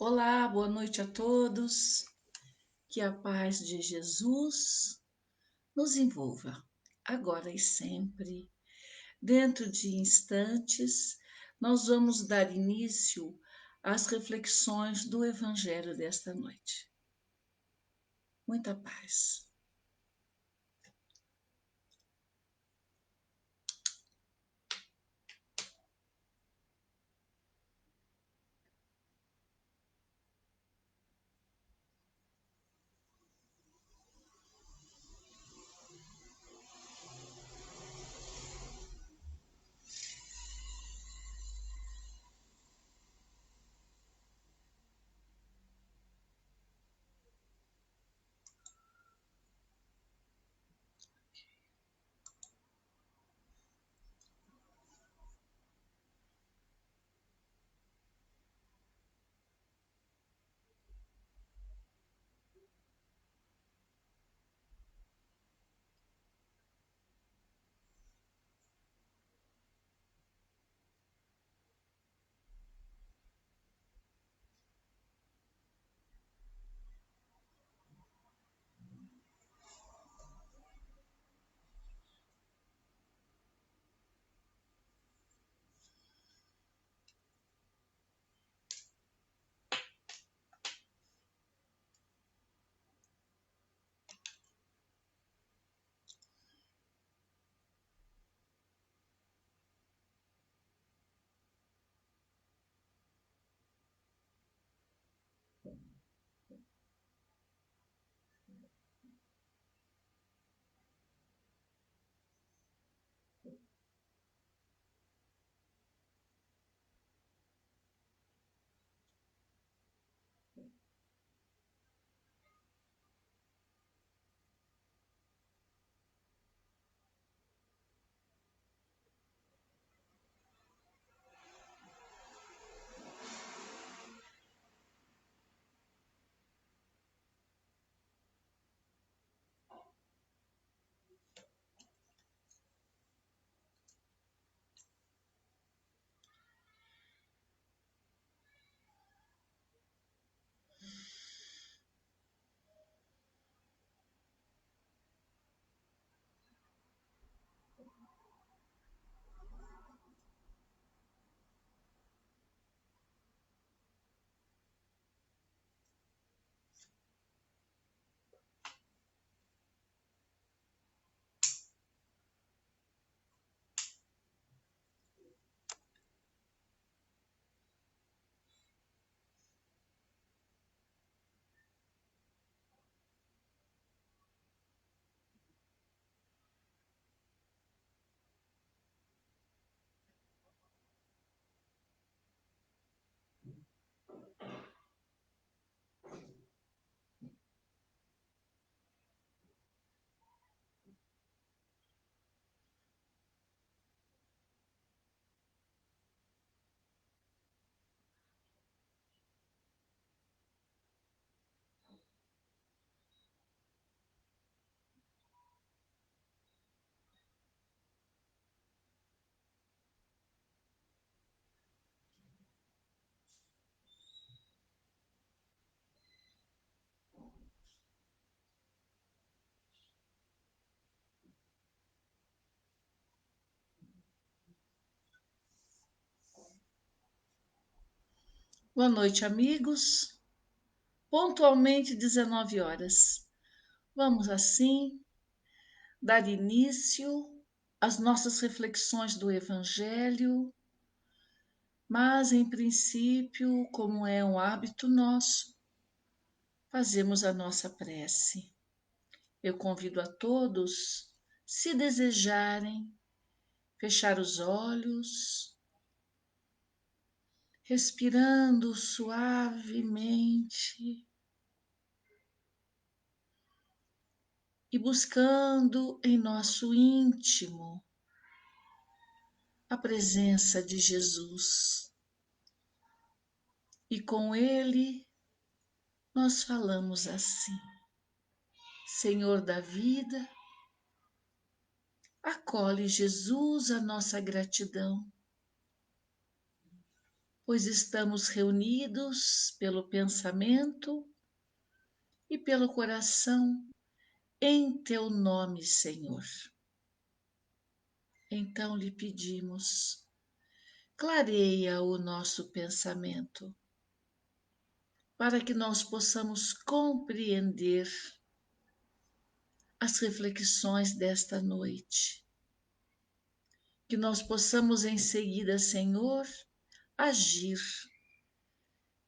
Olá, boa noite a todos. Que a paz de Jesus nos envolva, agora e sempre. Dentro de instantes, nós vamos dar início às reflexões do Evangelho desta noite. Muita paz. Boa noite, amigos. Pontualmente 19 horas. Vamos assim dar início às nossas reflexões do Evangelho, mas em princípio, como é um hábito nosso, fazemos a nossa prece. Eu convido a todos, se desejarem, fechar os olhos, respirando suavemente e buscando em nosso íntimo a presença de Jesus. E com Ele nós falamos assim: Senhor da vida, acolhe, Jesus, a nossa gratidão, pois estamos reunidos pelo pensamento e pelo coração em teu nome, Senhor. Então lhe pedimos, clareia o nosso pensamento, para que nós possamos compreender as reflexões desta noite. Que nós possamos em seguida, Senhor, agir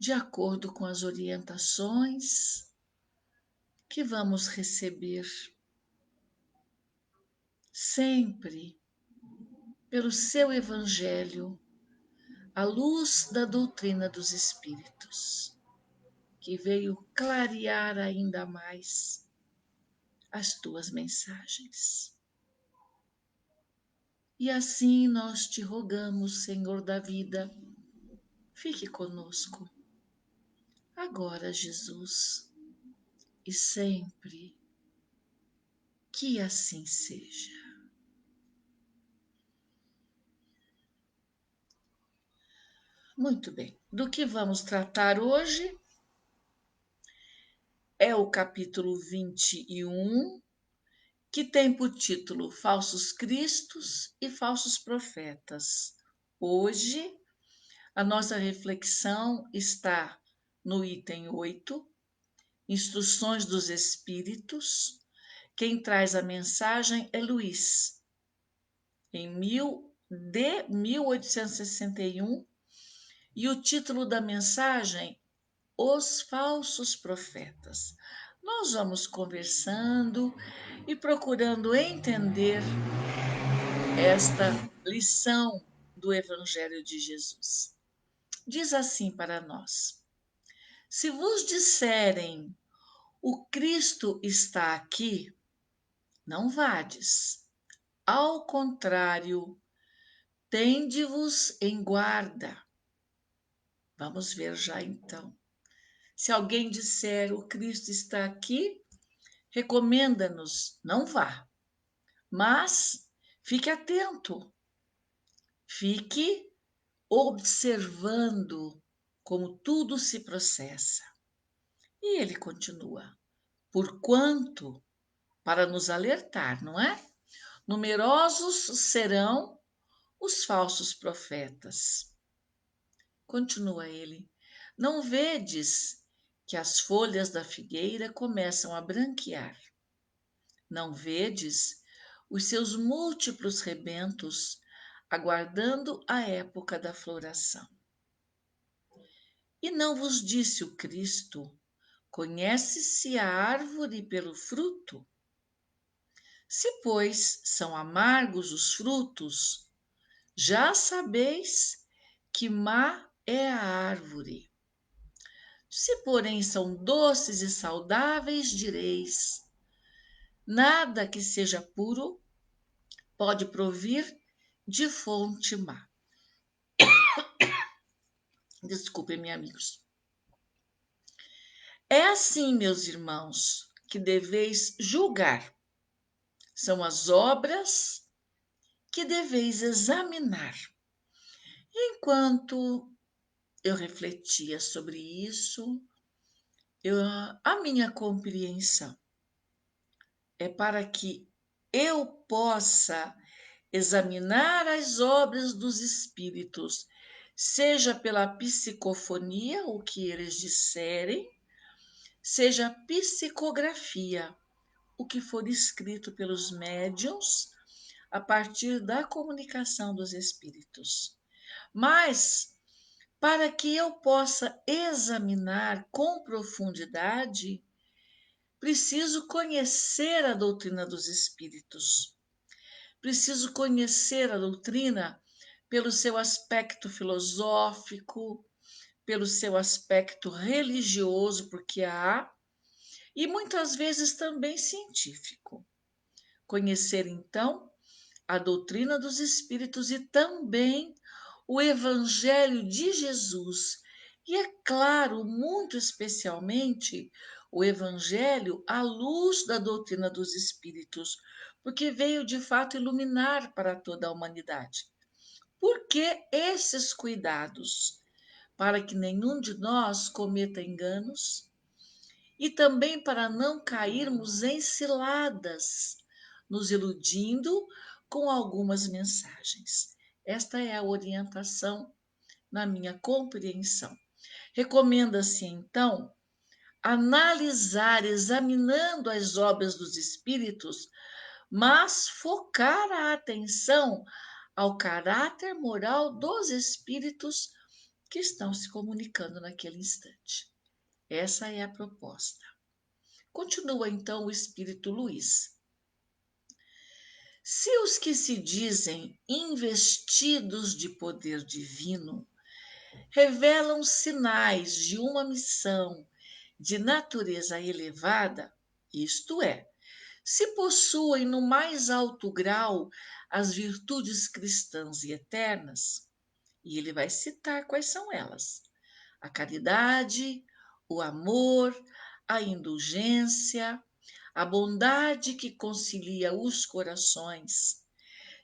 de acordo com as orientações que vamos receber, sempre pelo seu Evangelho, à luz da doutrina dos Espíritos, que veio clarear ainda mais as tuas mensagens. E assim nós te rogamos, Senhor da vida, fique conosco, agora, Jesus, e sempre. Que assim seja. Muito bem. Do que vamos tratar hoje é o capítulo 21, que tem por título Falsos Cristos e Falsos Profetas. Hoje, a nossa reflexão está no item 8, Instruções dos Espíritos. Quem traz a mensagem é Luís, em 1861, e o título da mensagem, Os Falsos Profetas. Nós vamos conversando e procurando entender esta lição do Evangelho de Jesus. Diz assim para nós: se vos disserem o Cristo está aqui, não vades. Ao contrário, tende-vos em guarda. Vamos ver já então. Se alguém disser o Cristo está aqui, recomenda-nos, não vá. Mas fique atento, fique observando como tudo se processa. E ele continua, porquanto, para nos alertar, não é? Numerosos serão os falsos profetas. Continua ele, não vedes que as folhas da figueira começam a branquear? Não vedes os seus múltiplos rebentos aguardando a época da floração? E não vos disse o Cristo: conhece-se a árvore pelo fruto? Se, pois, são amargos os frutos, já sabeis que má é a árvore. Se, porém, são doces e saudáveis, direis: nada que seja puro pode provir de fonte má. Desculpem, meus amigos. É assim, meus irmãos, que deveis julgar. São as obras que deveis examinar. Enquanto eu refletia sobre isso, a minha compreensão é para que eu possa examinar as obras dos espíritos, seja pela psicofonia, o que eles disserem, seja psicografia, o que for escrito pelos médiuns a partir da comunicação dos espíritos. Mas, para que eu possa examinar com profundidade, preciso conhecer a doutrina dos espíritos. Preciso conhecer a doutrina pelo seu aspecto filosófico, pelo seu aspecto religioso, porque há, e muitas vezes também científico. Conhecer, então, a doutrina dos Espíritos e também o Evangelho de Jesus. E é claro, muito especialmente, o Evangelho à luz da doutrina dos Espíritos, porque veio de fato iluminar para toda a humanidade. Por que esses cuidados? para que nenhum de nós cometa enganos e também para não cairmos em ciladas, nos iludindo com algumas mensagens. Esta é a orientação na minha compreensão. Recomenda-se, então, analisar, examinando as obras dos espíritos, mas focar a atenção ao caráter moral dos espíritos que estão se comunicando naquele instante. Essa é a proposta. Continua então o espírito Luiz. Se os que se dizem investidos de poder divino revelam sinais de uma missão de natureza elevada, isto é, se possuem no mais alto grau as virtudes cristãs e eternas, e ele vai citar quais são elas: a caridade, o amor, a indulgência, a bondade que concilia os corações.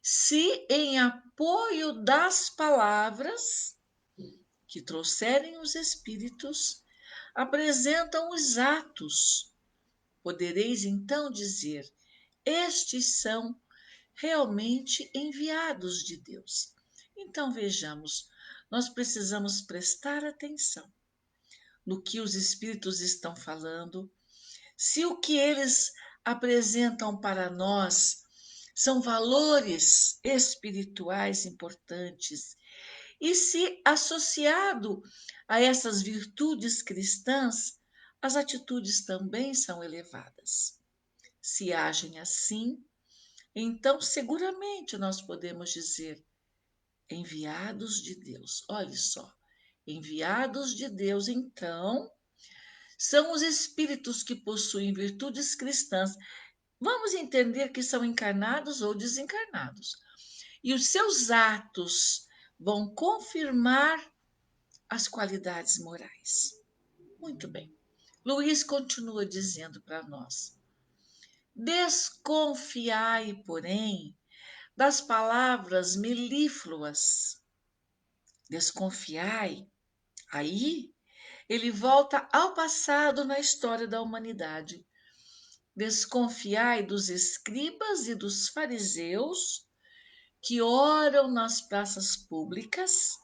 Se em apoio das palavras que trouxerem os espíritos, apresentam os atos, podereis então dizer: estes são realmente enviados de Deus. Então vejamos, nós precisamos prestar atenção no que os espíritos estão falando, se o que eles apresentam para nós são valores espirituais importantes e se associado a essas virtudes cristãs, as atitudes também são elevadas. Se agem assim, então seguramente nós podemos dizer enviados de Deus. Olhe só, enviados de Deus, então, são os espíritos que possuem virtudes cristãs. Vamos entender que são encarnados ou desencarnados. E os seus atos vão confirmar as qualidades morais. Muito bem. Luiz continua dizendo para nós: desconfiai, porém, das palavras melífluas. Desconfiai. Aí ele volta ao passado na história da humanidade. Desconfiai dos escribas e dos fariseus que oram nas praças públicas,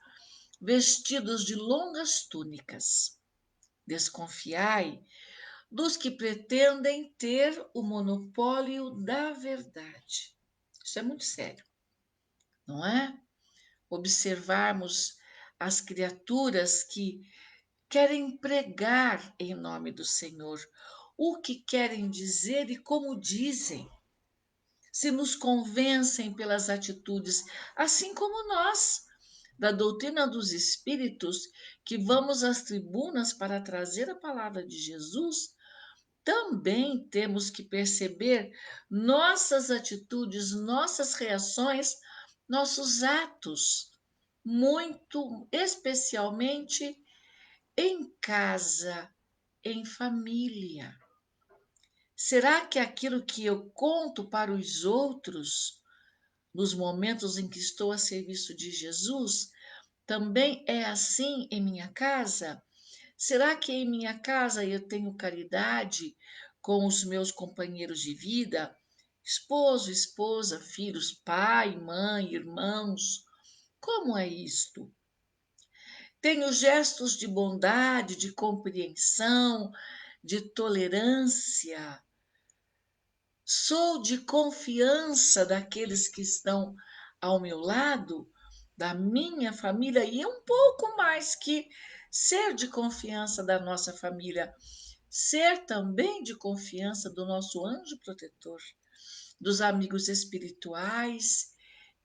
vestidos de longas túnicas. Desconfiai dos que pretendem ter o monopólio da verdade. Isso é muito sério, não é? Observarmos as criaturas que querem pregar em nome do Senhor, o que querem dizer e como dizem, se nos convencem pelas atitudes, assim como nós, da doutrina dos Espíritos, que vamos às tribunas para trazer a palavra de Jesus, também temos que perceber nossas atitudes, nossas reações, nossos atos, muito especialmente em casa, em família. Será que aquilo que eu conto para os outros, nos momentos em que estou a serviço de Jesus, também é assim em minha casa? Será que em minha casa eu tenho caridade com os meus companheiros de vida, esposo, esposa, filhos, pai, mãe, irmãos? Como é isto? Tenho gestos de bondade, de compreensão, de tolerância. Sou de confiança daqueles que estão ao meu lado, da minha família, e um pouco mais que ser de confiança da nossa família, ser também de confiança do nosso anjo protetor, dos amigos espirituais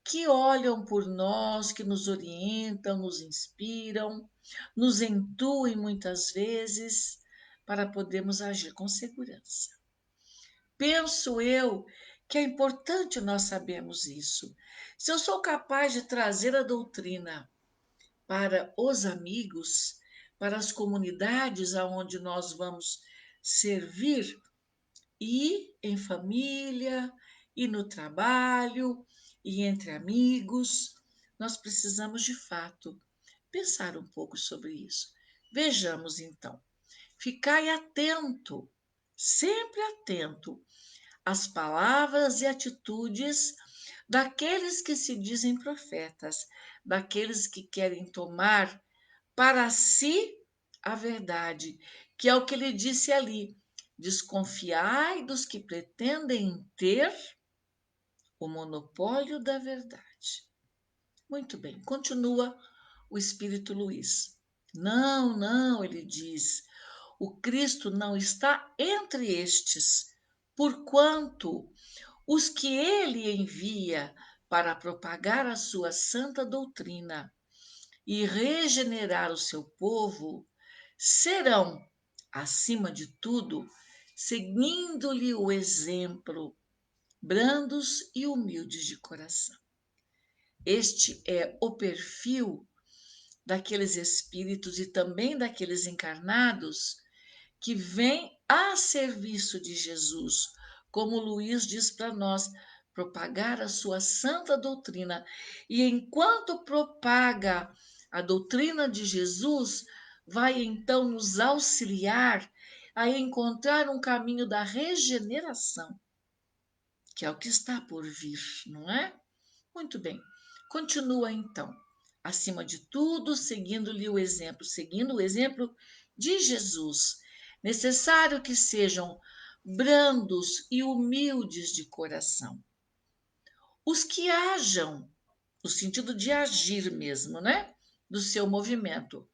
que olham por nós, que nos orientam, nos inspiram, nos intuem muitas vezes para podermos agir com segurança. Penso eu que é importante nós sabermos isso. Se eu sou capaz de trazer a doutrina para os amigos, para as comunidades aonde nós vamos servir, e em família, e no trabalho, e entre amigos, nós precisamos de fato pensar um pouco sobre isso. Vejamos então. Ficai atento, sempre atento às palavras e atitudes daqueles que se dizem profetas, daqueles que querem tomar para si a verdade, que é o que ele disse ali. Desconfiai dos que pretendem ter o monopólio da verdade. Muito bem, continua o Espírito Luiz. Não, não, ele diz, o Cristo não está entre estes, porquanto os que ele envia para propagar a sua santa doutrina e regenerar o seu povo serão, acima de tudo, seguindo-lhe o exemplo, brandos e humildes de coração. Este é o perfil daqueles espíritos e também daqueles encarnados que vêm a serviço de Jesus, como Luís diz para nós, propagar a sua santa doutrina. E enquanto propaga a doutrina de Jesus, vai então nos auxiliar a encontrar um caminho da regeneração, que é o que está por vir, não é? Muito bem. Continua então. Acima de tudo, seguindo-lhe o exemplo, seguindo o exemplo de Jesus. Necessário que sejam brandos e humildes de coração. Os que hajam, no sentido de agir mesmo, né? Do seu movimento,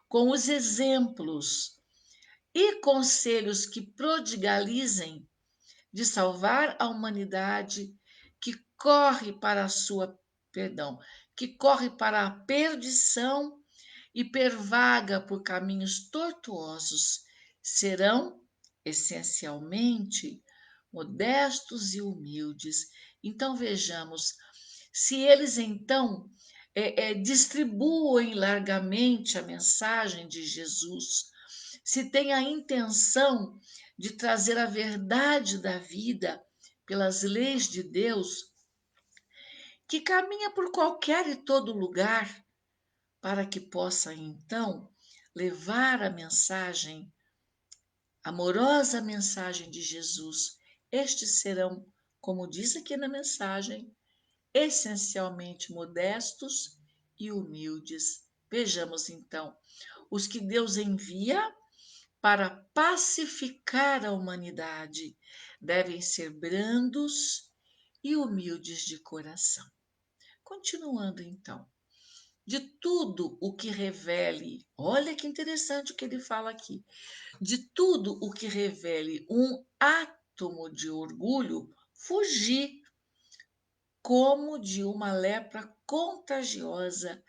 com os exemplos e conselhos que prodigalizem de salvar a humanidade que corre para a sua, perdão, que corre para a perdição e pervaga por caminhos tortuosos, serão essencialmente modestos e humildes. Então vejamos, se eles então distribuem largamente a mensagem de Jesus, se tem a intenção de trazer a verdade da vida pelas leis de Deus, que caminha por qualquer e todo lugar, para que possa então levar a mensagem, a amorosa mensagem de Jesus. Estes serão, como diz aqui na mensagem, essencialmente modestos e humildes. Vejamos então, os que Deus envia para pacificar a humanidade devem ser brandos e humildes de coração. Continuando então, de tudo o que revele, olha que interessante o que ele fala aqui, de tudo o que revele um átomo de orgulho, fugir como de uma lepra contagiosa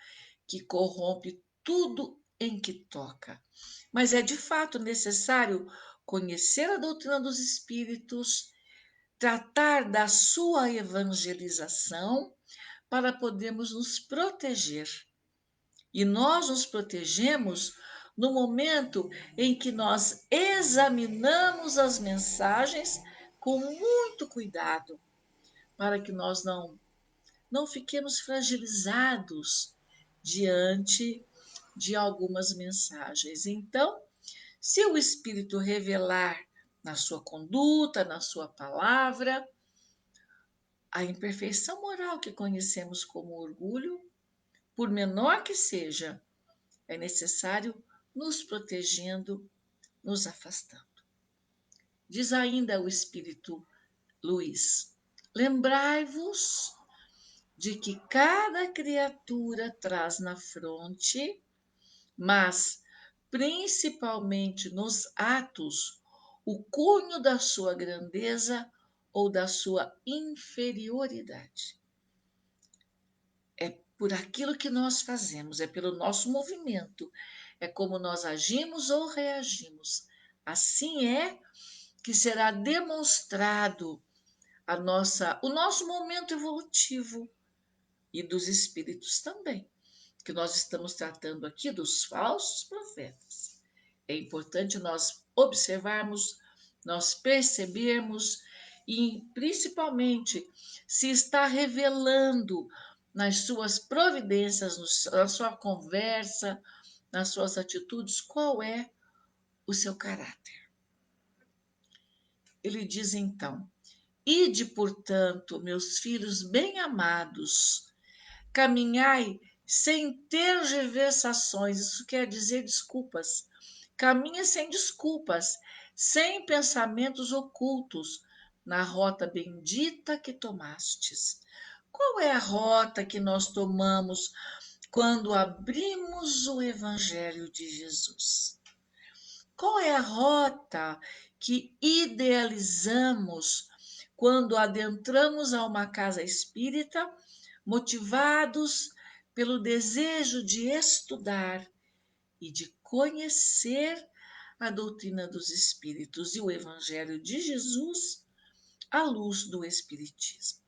que corrompe tudo em que toca. Mas é de fato necessário conhecer a doutrina dos espíritos, tratar da sua evangelização para podermos nos proteger. E nós nos protegemos no momento em que nós examinamos as mensagens com muito cuidado, para que nós não fiquemos fragilizados diante de algumas mensagens. Então, se o Espírito revelar na sua conduta, na sua palavra, a imperfeição moral que conhecemos como orgulho, por menor que seja, é necessário nos protegendo, nos afastando. Diz ainda o Espírito Luiz: lembrai-vos de que cada criatura traz na fronte, mas principalmente nos atos, o cunho da sua grandeza ou da sua inferioridade. É por aquilo que nós fazemos, é pelo nosso movimento, é como nós agimos ou reagimos. Assim é que será demonstrado o nosso momento evolutivo e dos espíritos também, que nós estamos tratando aqui dos falsos profetas. É importante nós observarmos, nós percebermos e, principalmente, se está revelando nas suas providências, na sua conversa, nas suas atitudes, qual é o seu caráter. Ele diz então: ide, portanto, meus filhos bem-amados, caminhai sem tergiversações, isso quer dizer desculpas. Caminha sem desculpas, sem pensamentos ocultos, na rota bendita que tomastes. Qual é a rota que nós tomamos quando abrimos o Evangelho de Jesus? Qual é a rota que idealizamos quando adentramos a uma casa espírita, motivados pelo desejo de estudar e de conhecer a doutrina dos espíritos e o Evangelho de Jesus à luz do Espiritismo?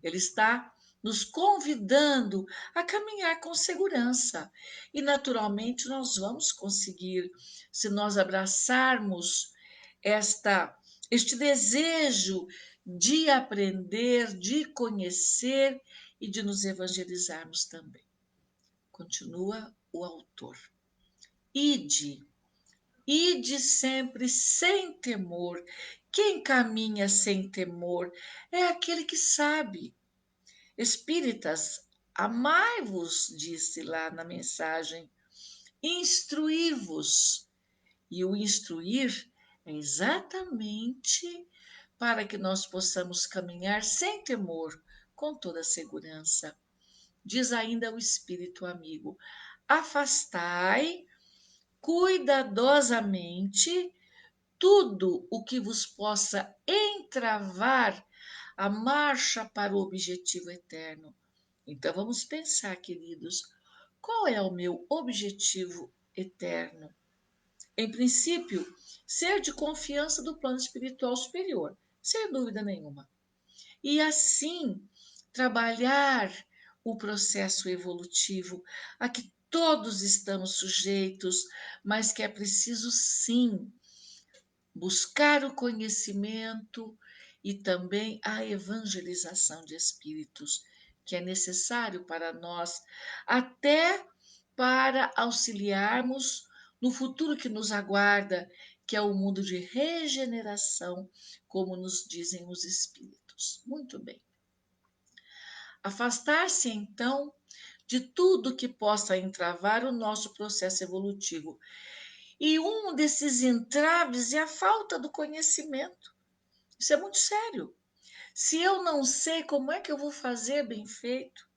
Ele está nos convidando a caminhar com segurança. E, naturalmente, nós vamos conseguir se nós abraçarmos este desejo de aprender, de conhecer e de nos evangelizarmos também. Continua o autor. Ide, ide sempre sem temor. Quem caminha sem temor é aquele que sabe. Espíritas, amai-vos, disse lá na mensagem, instruí-vos. E o instruir é exatamente para que nós possamos caminhar sem temor, com toda segurança. Diz ainda o Espírito amigo: afastai cuidadosamente tudo o que vos possa entravar a marcha para o objetivo eterno. Então vamos pensar, queridos, qual é o meu objetivo eterno? Em princípio, ser de confiança do plano espiritual superior, sem dúvida nenhuma. E assim trabalhar o processo evolutivo a que todos estamos sujeitos, mas que é preciso sim buscar o conhecimento e também a evangelização de espíritos, que é necessário para nós, até para auxiliarmos no futuro que nos aguarda, que é o mundo de regeneração, como nos dizem os espíritos. Muito bem. Afastar-se, então, de tudo que possa entravar o nosso processo evolutivo. E um desses entraves é a falta do conhecimento. Isso é muito sério. Se eu não sei, como é que eu vou fazer bem feito?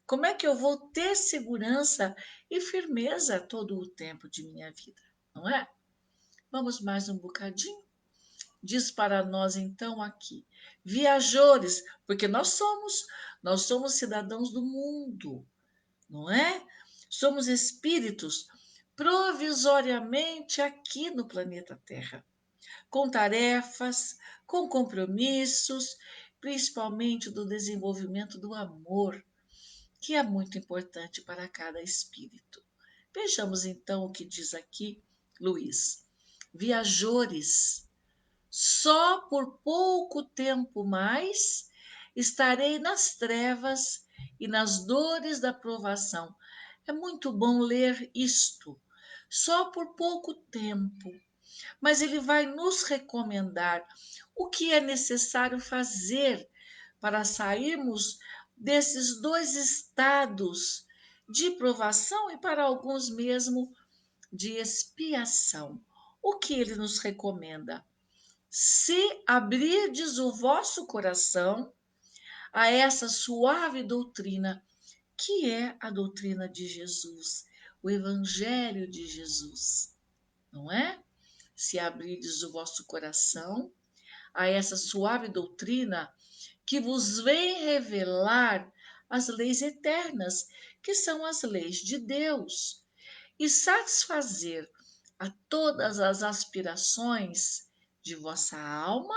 Como é que eu vou ter segurança e firmeza todo o tempo de minha vida? Não é? Vamos mais um bocadinho? Diz para nós então aqui, viajores, porque nós somos cidadãos do mundo, não é? Somos espíritos provisoriamente aqui no planeta Terra, com tarefas, com compromissos, principalmente do desenvolvimento do amor, que é muito importante para cada espírito. Vejamos então o que diz aqui Luiz. Viajores, só por pouco tempo mais estarei nas trevas e nas dores da provação. É muito bom ler isto. Só por pouco tempo. Mas ele vai nos recomendar o que é necessário fazer para sairmos desses dois estados de provação e, para alguns mesmo, de expiação. O que ele nos recomenda? Se abrirdes o vosso coração a essa suave doutrina, que é a doutrina de Jesus, o Evangelho de Jesus, não é? Se abrirdes o vosso coração a essa suave doutrina que vos vem revelar as leis eternas, que são as leis de Deus, e satisfazer a todas as aspirações de vossa alma.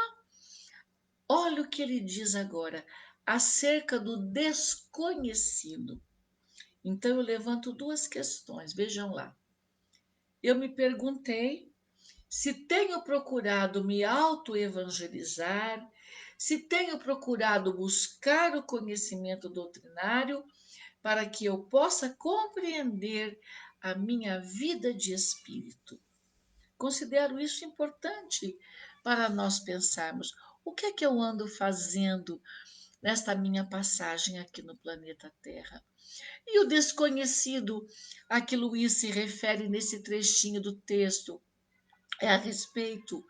Olha o que ele diz agora acerca do desconhecido. Então eu levanto duas questões, vejam lá. Eu me perguntei se tenho procurado me autoevangelizar, se tenho procurado buscar o conhecimento doutrinário para que eu possa compreender a minha vida de espírito. Considero isso importante para nós pensarmos o que é que eu ando fazendo nesta minha passagem aqui no planeta Terra. E o desconhecido a que Luiz se refere nesse trechinho do texto é a respeito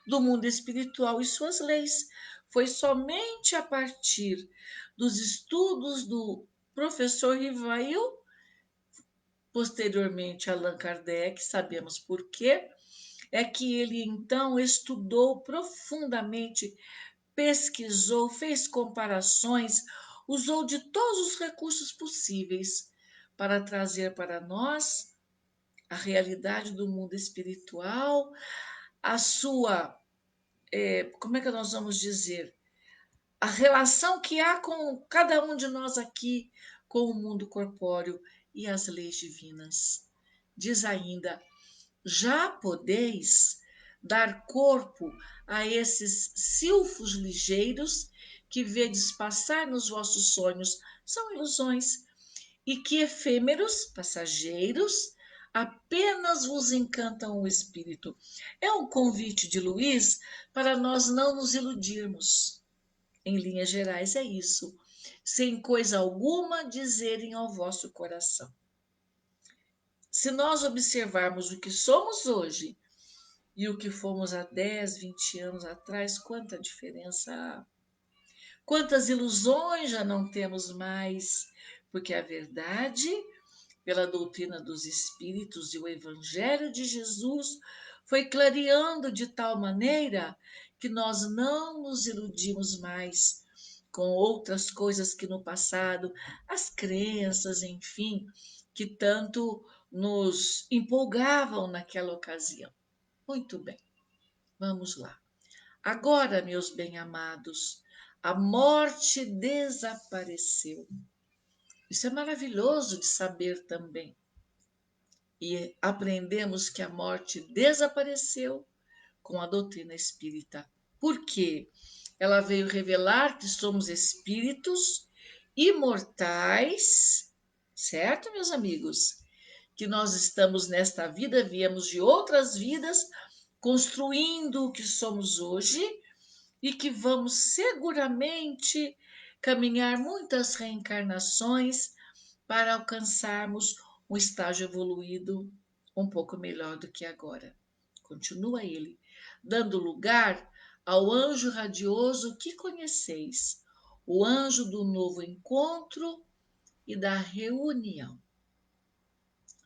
do mundo espiritual e suas leis. Foi somente a partir dos estudos do professor Rivail, posteriormente Allan Kardec, sabemos por quê, é que ele então estudou profundamente, pesquisou, fez comparações, usou de todos os recursos possíveis para trazer para nós a realidade do mundo espiritual, a sua, como é que nós vamos dizer, a relação que há com cada um de nós aqui com o mundo corpóreo e as leis divinas. Diz ainda: já podeis dar corpo a esses silfos ligeiros que vedes passar nos vossos sonhos, são ilusões, e que efêmeros, passageiros, apenas vos encantam o espírito. É um convite de Luiz para nós não nos iludirmos. Em linhas gerais, é isso. Sem coisa alguma dizerem ao vosso coração. Se nós observarmos o que somos hoje e o que fomos há 10, 20 anos atrás, quanta diferença há. Quantas ilusões já não temos mais, porque a verdade, pela doutrina dos Espíritos e o Evangelho de Jesus, foi clareando de tal maneira que nós não nos iludimos mais com outras coisas que no passado, as crenças, enfim, que tanto nos empolgavam naquela ocasião. Muito bem, vamos lá. Agora, meus bem-amados, a morte desapareceu. Isso é maravilhoso de saber também. E aprendemos que a morte desapareceu com a doutrina espírita. Por quê? Ela veio revelar que somos espíritos imortais, certo, meus amigos? Que nós estamos nesta vida, viemos de outras vidas, construindo o que somos hoje e que vamos seguramente caminhar muitas reencarnações para alcançarmos um estágio evoluído um pouco melhor do que agora. Continua ele, dando lugar ao anjo radioso que conheceis, o anjo do novo encontro e da reunião.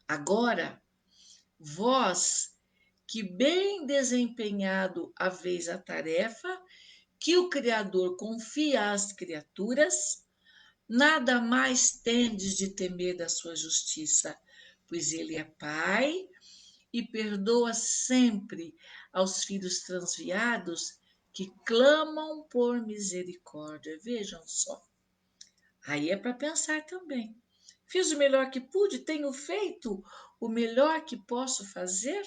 Agora, vós que bem desempenhado haveis a tarefa que o Criador confia às criaturas, nada mais tendes de temer da sua justiça, pois ele é Pai e perdoa sempre aos filhos transviados que clamam por misericórdia. Vejam só. Aí é para pensar também. Fiz o melhor que pude, tenho feito o melhor que posso fazer?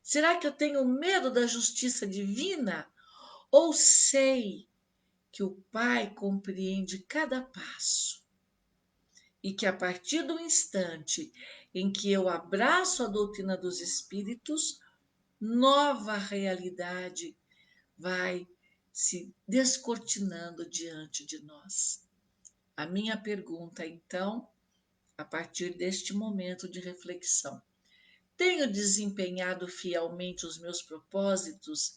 Será que eu tenho medo da justiça divina? Ou sei que o Pai compreende cada passo e que a partir do instante em que eu abraço a doutrina dos Espíritos, nova realidade vai se descortinando diante de nós. A minha pergunta, então, a partir deste momento de reflexão: tenho desempenhado fielmente os meus propósitos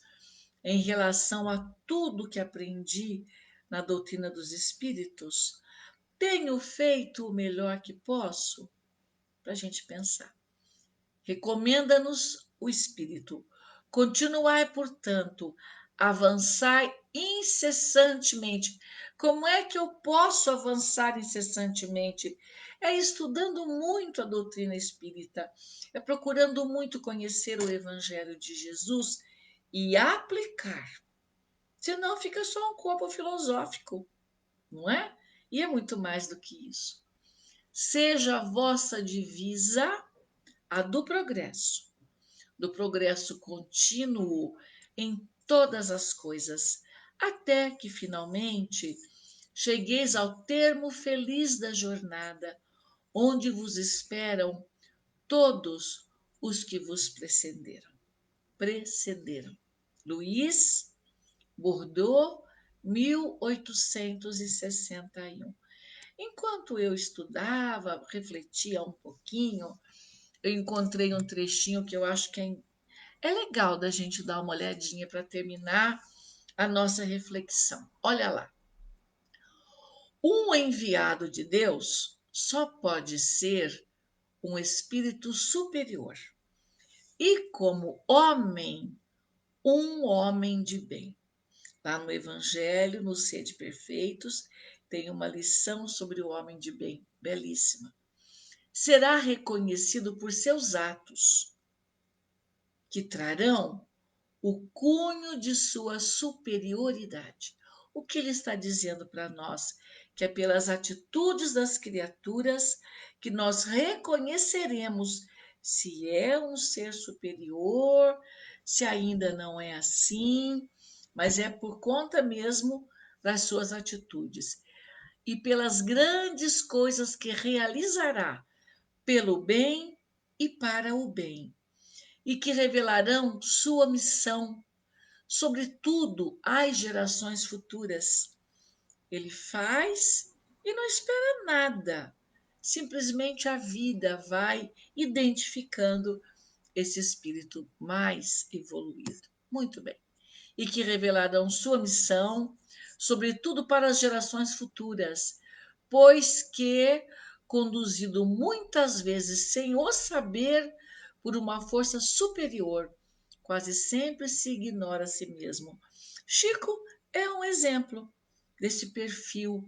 em relação a tudo que aprendi na doutrina dos Espíritos? Tenho feito o melhor que posso? Para a gente pensar. Recomenda-nos o Espírito. Continuai, portanto, avançar incessantemente. Como é que eu posso avançar incessantemente? É estudando muito a doutrina espírita, é procurando muito conhecer o Evangelho de Jesus e aplicar. Senão fica só um corpo filosófico, não é? E é muito mais do que isso. Seja a vossa divisa a do progresso contínuo em todas as coisas, até que finalmente chegueis ao termo feliz da jornada, onde vos esperam todos os que vos precederam. Luiz Bordeaux, 1861. Enquanto eu estudava, refletia um pouquinho, eu encontrei um trechinho que eu acho que é legal da gente dar uma olhadinha para terminar a nossa reflexão. Olha lá. Um enviado de Deus só pode ser um espírito superior. E como homem, um homem de bem. Lá no Evangelho, no Sede Perfeitos, tem uma lição sobre o homem de bem, belíssima. Será reconhecido por seus atos, que trarão o cunho de sua superioridade. O que ele está dizendo para nós? Que é pelas atitudes das criaturas que nós reconheceremos se é um ser superior, se ainda não é assim, mas é por conta mesmo das suas atitudes e pelas grandes coisas que realizará pelo bem e para o bem, e que revelarão sua missão, sobretudo às gerações futuras. Ele faz e não espera nada. Simplesmente a vida vai identificando esse espírito mais evoluído. Muito bem. E que revelarão sua missão, sobretudo para as gerações futuras, pois que, conduzido muitas vezes sem o saber por uma força superior, quase sempre se ignora a si mesmo. Chico é um exemplo desse perfil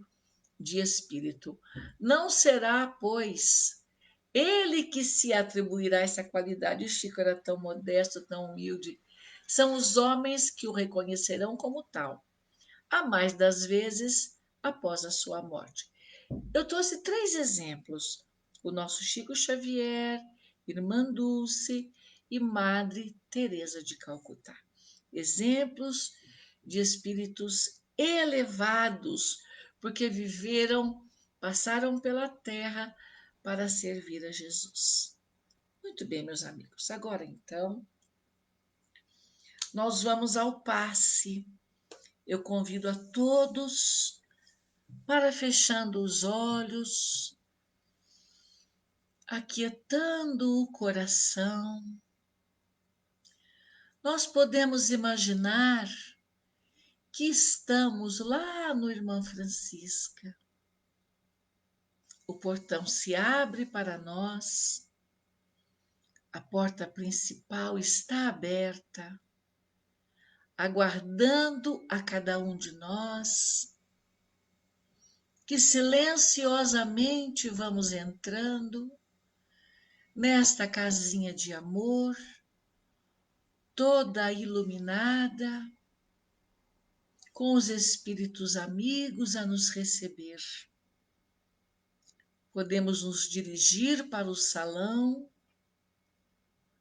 de espírito. Não será, pois, ele que se atribuirá essa qualidade. O Chico era tão modesto, tão humilde. São os homens que o reconhecerão como tal, a mais das vezes após a sua morte. Eu trouxe três exemplos: o nosso Chico Xavier, Irmã Dulce e Madre Teresa de Calcutá. Exemplos de espíritos elevados, porque viveram, passaram pela terra para servir a Jesus. Muito bem, meus amigos. Agora então, nós vamos ao passe. Eu convido a todos para, fechando os olhos, aquietando o coração, nós podemos imaginar que estamos lá no Irmã Francisca. O portão se abre para nós, a porta principal está aberta, aguardando a cada um de nós, que silenciosamente vamos entrando nesta casinha de amor, toda iluminada, com os espíritos amigos a nos receber. Podemos nos dirigir para o salão,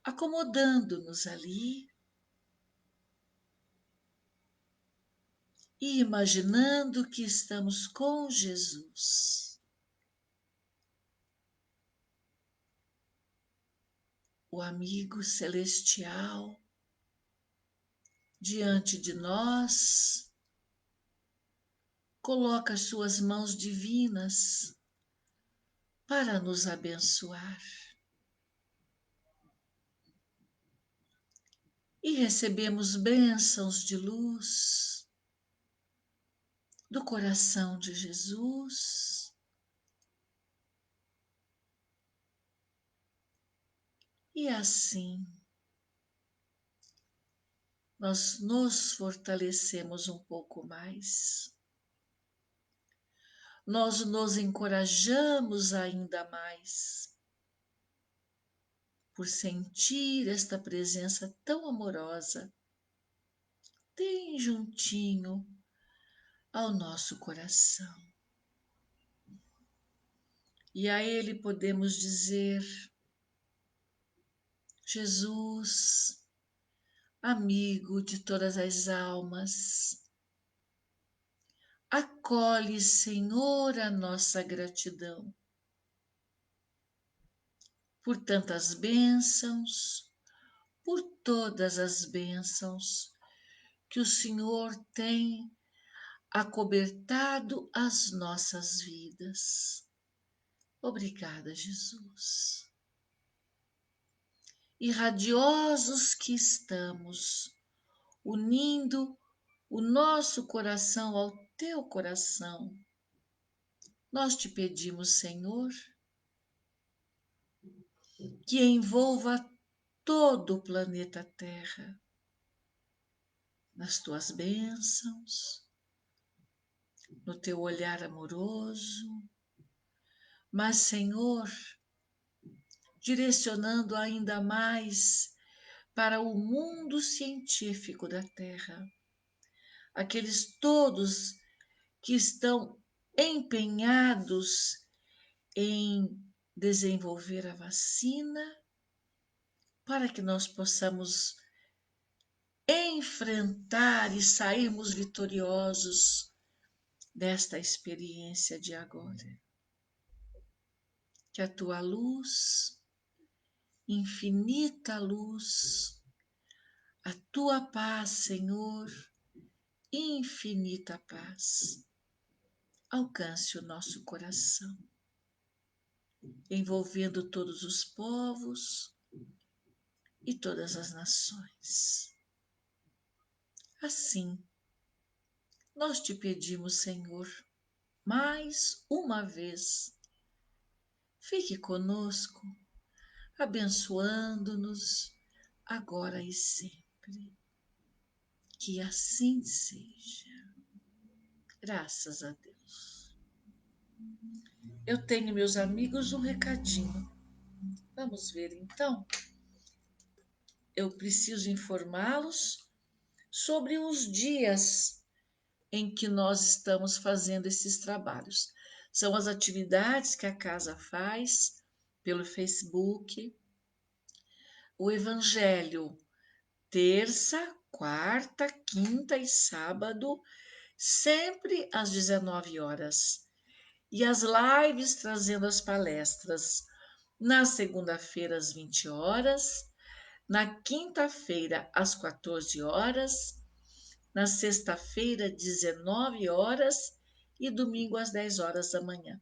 acomodando-nos ali e imaginando que estamos com Jesus, o amigo celestial, diante de nós, coloca as suas mãos divinas para nos abençoar. E recebemos bênçãos de luz do coração de Jesus. E assim, nós nos fortalecemos um pouco mais. Nós nos encorajamos ainda mais por sentir esta presença tão amorosa, bem juntinho ao nosso coração. E a Ele podemos dizer: Jesus, amigo de todas as almas, Acolhe, Senhor, a nossa gratidão por tantas bênçãos, por todas as bênçãos que o Senhor tem acobertado as nossas vidas. Obrigada, Jesus. E radiosos que estamos, unindo o nosso coração ao teu coração, nós te pedimos, Senhor, que envolva todo o planeta Terra nas tuas bênçãos, no teu olhar amoroso, mas, Senhor, direcionando ainda mais para o mundo científico da Terra, aqueles todos que estão empenhados em desenvolver a vacina para que nós possamos enfrentar e sairmos vitoriosos desta experiência de agora. Que a tua luz, infinita luz, a tua paz, Senhor, infinita paz, alcance o nosso coração, envolvendo todos os povos e todas as nações. Assim, nós te pedimos, Senhor, mais uma vez, fique conosco, abençoando-nos agora e sempre. Que assim seja. Graças a Deus. Eu tenho, meus amigos, um recadinho. Vamos ver então. Eu preciso informá-los sobre os dias em que nós estamos fazendo esses trabalhos. São as atividades que a casa faz pelo Facebook. O Evangelho, terça, quarta, quinta e sábado, sempre às 19 horas. E as lives trazendo as palestras na segunda-feira às 20 horas, na quinta-feira às 14 horas, na sexta-feira 19 horas e domingo às 10 horas da manhã.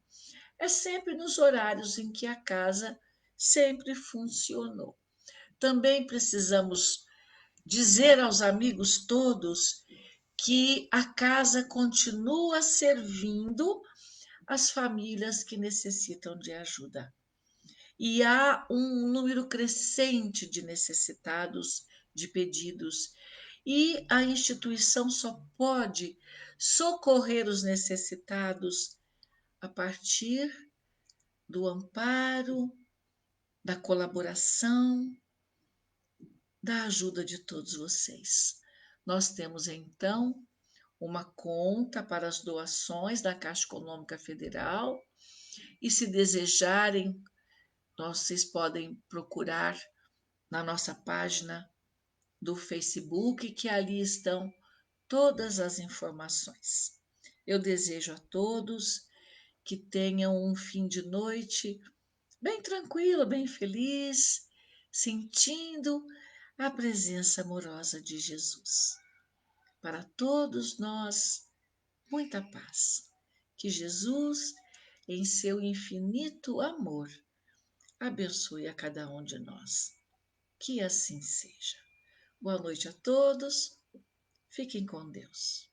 É sempre nos horários em que a casa sempre funcionou. Também precisamos dizer aos amigos todos que a casa continua servindo as famílias que necessitam de ajuda. E há um número crescente de necessitados, de pedidos, e a instituição só pode socorrer os necessitados a partir do amparo, da colaboração, da ajuda de todos vocês. Nós temos então uma conta para as doações da Caixa Econômica Federal e, se desejarem, vocês podem procurar na nossa página do Facebook, que ali estão todas as informações. Eu desejo a todos que tenham um fim de noite bem tranquilo, bem feliz, sentindo a presença amorosa de Jesus. Para todos nós, muita paz. Que Jesus, em seu infinito amor, abençoe a cada um de nós. Que assim seja. Boa noite a todos. Fiquem com Deus.